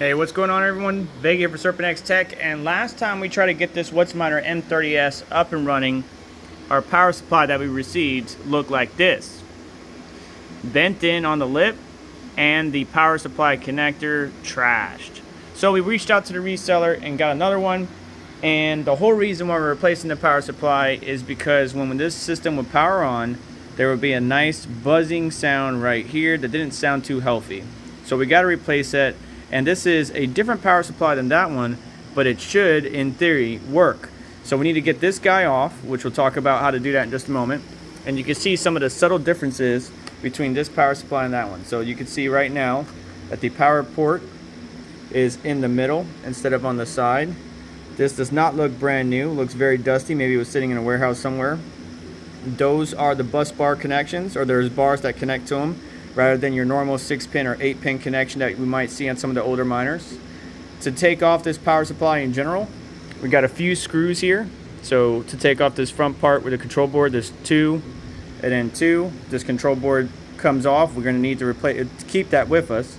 Hey, what's going on everyone? Vega here for SerpentX Tech, and last time we tried to get this Whatsminer M30S up and running, our power supply that we received looked like this. Bent in on the lip, and the power supply connector trashed. So we reached out to the reseller and got another one, and the whole reason why we're replacing the power supply is because when this system would power on, there would be a nice buzzing sound right here that didn't sound too healthy. So we got to replace it. And this is a different power supply than that one, but it should, in theory, work. So we need to get this guy off, which we'll talk about how to do that in just a moment. And you can see some of the subtle differences between this power supply and that one. So you can see right now that the power port is in the middle instead of on the side. This does not look brand new, looks very dusty. Maybe it was sitting in a warehouse somewhere. Those are the bus bar connections, or there's bars that connect to them, rather than your normal 6-pin or 8-pin connection that we might see on some of the older miners. To take off this power supply in general, we got a few screws here. So to take off this front part with the control board, there's 2 and then 2. This control board comes off. We're going to need to replace it to keep that with us.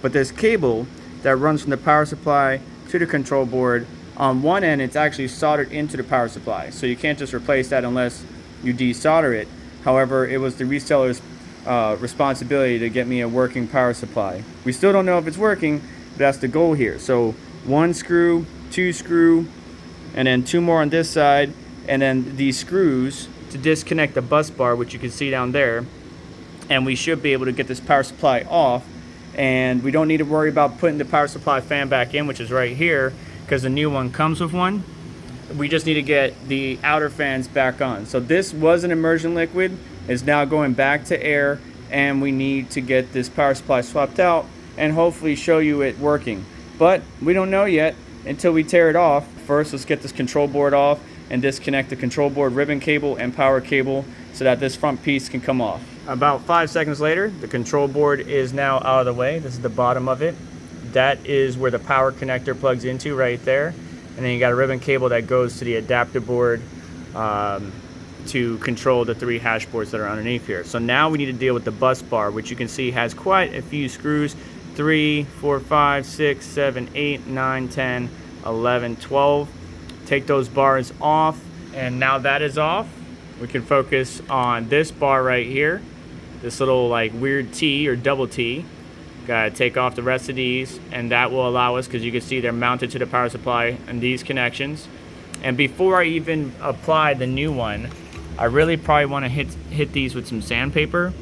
But this cable that runs from the power supply to the control board, on one end it's actually soldered into the power supply. So you can't just replace that unless you desolder it. However, it was the reseller's responsibility to get me a working power supply. We still don't know if it's working, but that's the goal here. So 1 screw, 2 screw, and then 2 more on this side, and then these screws to disconnect the bus bar, which you can see down there, and we should be able to get this power supply off. And we don't need to worry about putting the power supply fan back in, which is right here, because the new one comes with one. We just need to get the outer fans back on. So this was an immersion liquid, is now going back to air, and we need to get this power supply swapped out and hopefully show you it working. But we don't know yet until we tear it off. First, let's get this control board off and disconnect the control board ribbon cable and power cable so that this front piece can come off. About 5 seconds later, the control board is now out of the way. This is the bottom of it. That is where the power connector plugs into right there. And then you got a ribbon cable that goes to the adapter board to control the 3 hash boards that are underneath here. So now we need to deal with the bus bar, which you can see has quite a few screws. 3, 4, 5, 6, 7, 8, 9, 10, 11, 12. Take those bars off, and now that is off, we can focus on this bar right here, this little like weird T or double T. Gotta take off the rest of these, and that will allow us, because you can see they're mounted to the power supply and these connections. And before I even apply the new one, I really probably want to hit these with some sandpaper.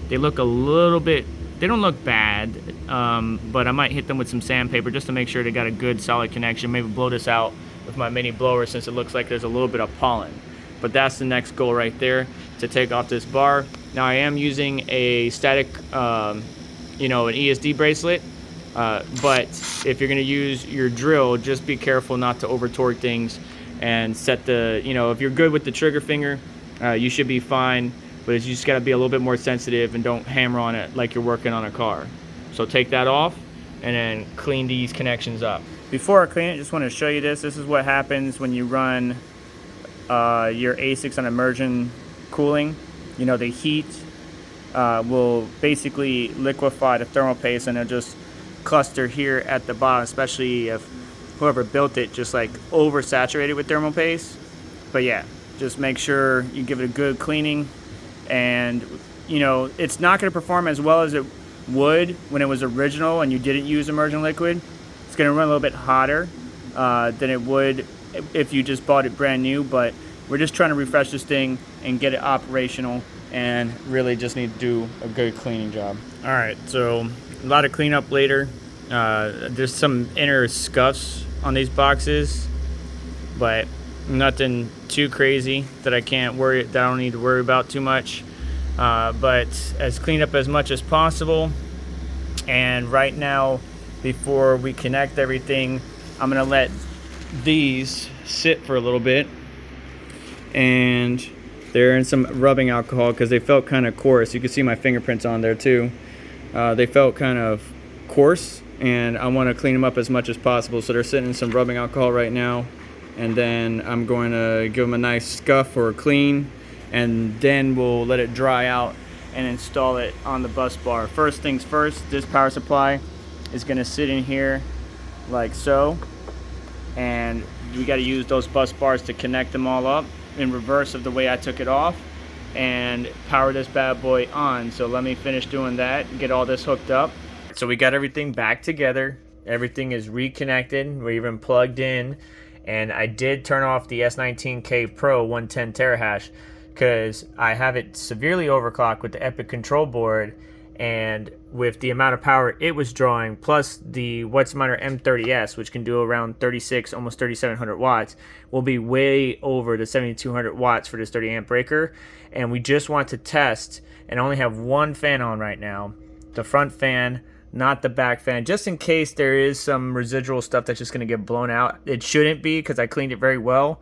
They look a little bit, they don't look bad, but I might hit them with some sandpaper just to make sure they got a good solid connection. Maybe blow this out with my mini blower, since it looks like there's a little bit of pollen. But that's the next goal right there, to take off this bar. Now I am using a static, an ESD bracelet, but if you're gonna use your drill, just be careful not to over torque things and set the, if you're good with the trigger finger, you should be fine, but you just got to be a little bit more sensitive and don't hammer on it like you're working on a car. So take that off and then clean these connections up. Before I clean it, just want to show you this. This is what happens when you run your ASICs on immersion cooling. The heat will basically liquefy the thermal paste, and it'll just cluster here at the bottom, especially if whoever built it just like oversaturated with thermal paste. But yeah, just make sure you give it a good cleaning, and it's not going to perform as well as it would when it was original and you didn't use immersion liquid. It's going to run a little bit hotter than it would if you just bought it brand new, but we're just trying to refresh this thing and get it operational, and really just need to do a good cleaning job. All right, so a lot of cleanup later. There's some inner scuffs on these boxes, but nothing too crazy that I don't need to worry about too much. But as clean up as much as possible. And right now, before we connect everything, I'm gonna let these sit for a little bit, and they're in some rubbing alcohol because they felt kind of coarse. You can see my fingerprints on there too. They felt kind of coarse, and I want to clean them up as much as possible. So they're sitting in some rubbing alcohol right now, and then I'm going to give them a nice scuff or a clean, and then we'll let it dry out and install it on the bus bar. First things first, this power supply is going to sit in here like so, and we got to use those bus bars to connect them all up in reverse of the way I took it off, and power this bad boy on. So let me finish doing that and get all this hooked up. So we got everything back together. Everything is reconnected. We're even plugged in, and I did turn off the S19K Pro 110 terahash because I have it severely overclocked with the Epic control board, and with the amount of power it was drawing, plus the Whatsminer M30S, which can do around 36, almost 3700 watts, will be way over the 7200 watts for this 30 amp breaker. And we just want to test and only have one fan on right now, the front fan, not the back fan, just in case there is some residual stuff that's just going to get blown out. It shouldn't be because I cleaned it very well,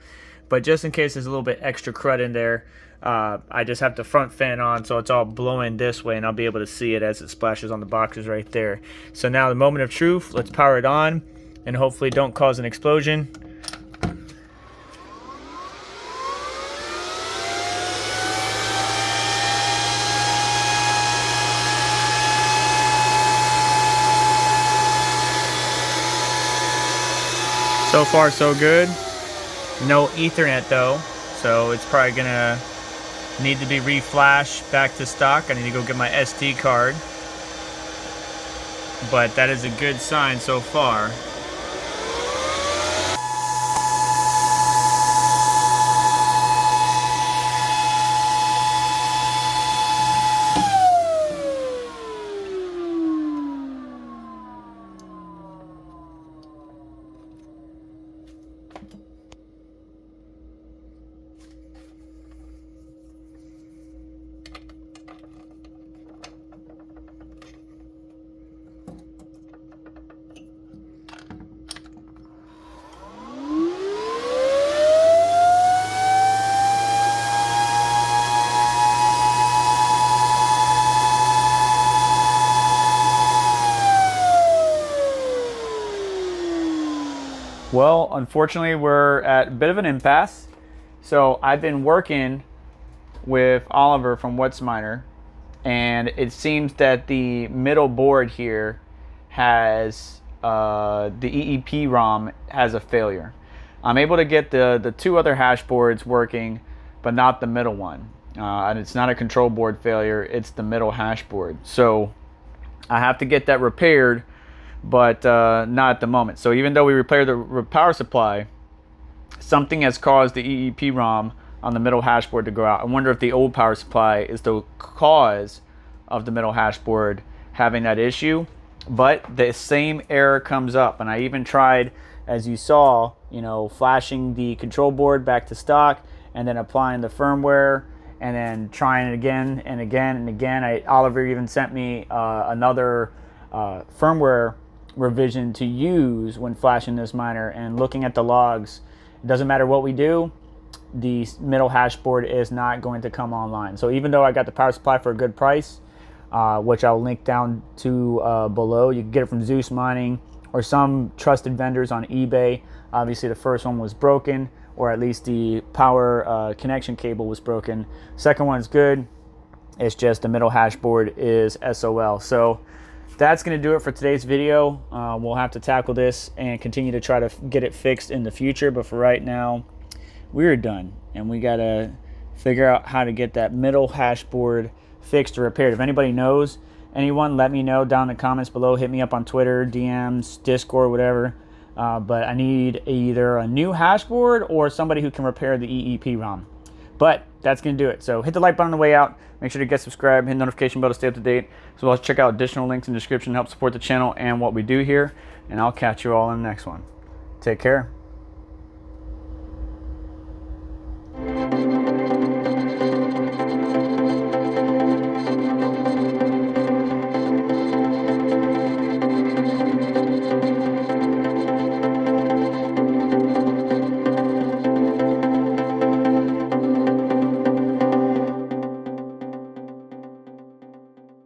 but just in case there's a little bit extra crud in there, I just have the front fan on so it's all blowing this way, and I'll be able to see it as it splashes on the boxes right there. So now the moment of truth, let's power it on and hopefully don't cause an explosion. So far so good. No Ethernet though, so it's probably gonna need to be reflashed back to stock. I need to go get my SD card, but that is a good sign so far. Well, unfortunately, we're at a bit of an impasse. So I've been working with Oliver from Whatsminer, and it seems that the middle board here has the EEPROM has a failure. I'm able to get the two other hash boards working, but not the middle one. And it's not a control board failure, it's the middle hash board. So I have to get that repaired, but not at the moment. So even though we repaired the power supply, something has caused the EEPROM on the middle hash board to go out. I wonder if the old power supply is the cause of the middle hash board having that issue. But the same error comes up, and I even tried, as you saw, flashing the control board back to stock and then applying the firmware and then trying it again and again and again. Oliver even sent me another firmware revision to use when flashing this miner, and looking at the logs, it doesn't matter what we do, the middle hash board is not going to come online. So even though I got the power supply for a good price, which I'll link down to below, you can get it from Zeus Mining or some trusted vendors on eBay. Obviously the first one was broken, or at least the power connection cable was broken. Second one's good, it's just the middle hash board is SOL. So that's going to do it for today's video. We'll have to tackle this and continue to try to get it fixed in the future, but for right now we're done, and we got to figure out how to get that middle hash board fixed or repaired. If anybody knows anyone, let me know down in the comments below. Hit me up on Twitter, DMs, Discord, whatever. But I need either a new hash board or somebody who can repair the EEPROM. But that's going to do it. So hit the like button on the way out. Make sure to get subscribed, hit the notification bell to stay up to date. So let's check out additional links in the description to help support the channel and what we do here. And I'll catch you all in the next one. Take care.